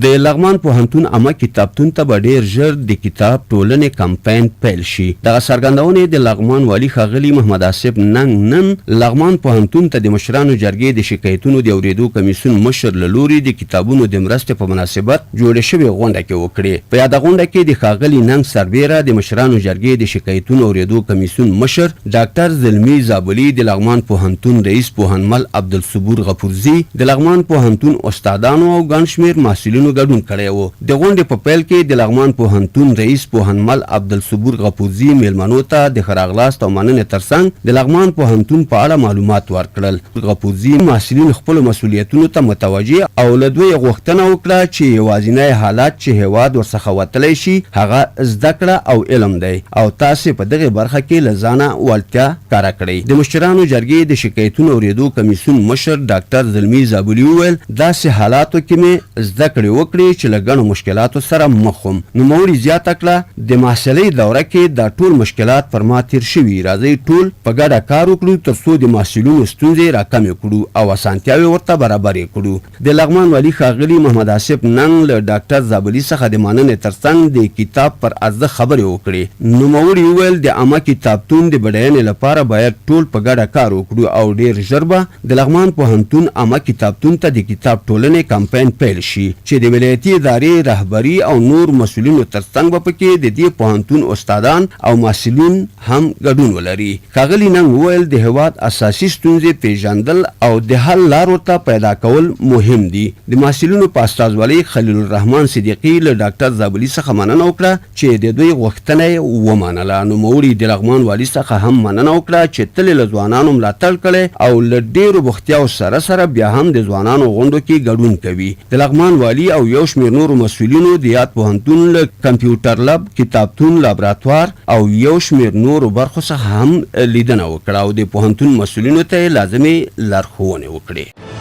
د لغمان پوهنتون عامه کتابتون ته به ډیر ژر د کتاب ټولونې کمپاین پیل شي. دغه څرګندونې د لغمان والي ښاغلي محمد نن لغمان پوهنتون ته د مشرانو جرګې د شکایتونو د اوریدو کمیسیون مشر لوري د کتابونو د مرستې په مناسبت جوړه شوې غونډه کې وکړې. په یاده غونډه کې د ښاغلي سربیره د مشرانو جرګې د شکایتونو اوریدو کمیسیون مشر داکتر زلمي زابلي د لغمان پوهنتون رئیس پوهنمل عبدالصبور غفورزي د لغمان پوهنتون استادانو او ګڼ شمېر محصلینو ګډون کړی و. د غونډې په پیل کې د لغمان پوهنتون رئیس پوهنمل عبدالصبور غفورزي میلمنو ته د ښه راغلاست او مننې ترڅنګ د لغمان پوهنتون په اړه معلومات ورکړل. غفورزي محصلین خپلو مسؤلیتونو ته متوجه او له دوی غوښتنه وکړه چې یوازینی حالت چې هیواد ورڅخه وتلی شي هغه زده کړه او علم دی او تاسې په دغې برخه کې له ځانه وړتیا کاره کړئ. د مشرانو جرګې د شکایتونو اوریدو کمیسیون مشر ډاکتر زلمي زابلي وویل داسې حالاتو کې مې زده کړې وکړي چې له ګڼو مشکلاتو سره مخ وم. نوموړي زیاته کړه د محصلۍ دوره کې دا ټول مشکلات پر ما تیر شوي. راځئ ټول په ګډه کار وکړو ترڅو د محصلینو ستونزې راکمې کړو او اسانتیاوې ورته برابرې کړو. د لغمان والي ښاغلي محمد نن له ډاکتر زابلي څخه د مننې ترڅنګ د کتاب پر ارزښت خبرې وکړې. نوموړي وویل د عامه کتابتون د بډاینې لپاره باید ټول په ګډه کار وکړو او ډیر ژر به د لغمان پوهنتون عامه کتابتون ته د کتاب ټولونې کمپاین پیل شي چې د ولایتي ادارې رهبري او نور مسؤلینو ترڅنګ به پکې د دې پوهنتون استادان او محصلین هم ګډون ولري. ښاغلي وویل د هیواد اساسي ستونزې پیژندل او د حل لارو ته پیدا کول مهم دي. د محصلینو په استازولۍ خلیل الرحمن صدیقي له ډاکتر زابلي څخه مننه وکړه چې د دوی غوښتنه یې ومنله. نوموړي د لغمان والي څخه هم مننه وکړه چې تل له ځوانانو ملاتړ کړی او له ډیرو بوختیاو سره بیا هم د ځوانانو غونډو کې ګډون کوي. د لغمان والي او یو شمېر نورو مسؤلینو د یاد پوهنتون له کمپیوټر لب، کتابتون، لابراتوار او یو شمېر نورو برخو څخه هم لیدنه وکړه او د پوهنتون مسؤلینو ته لازمي لارښوونې وکړې.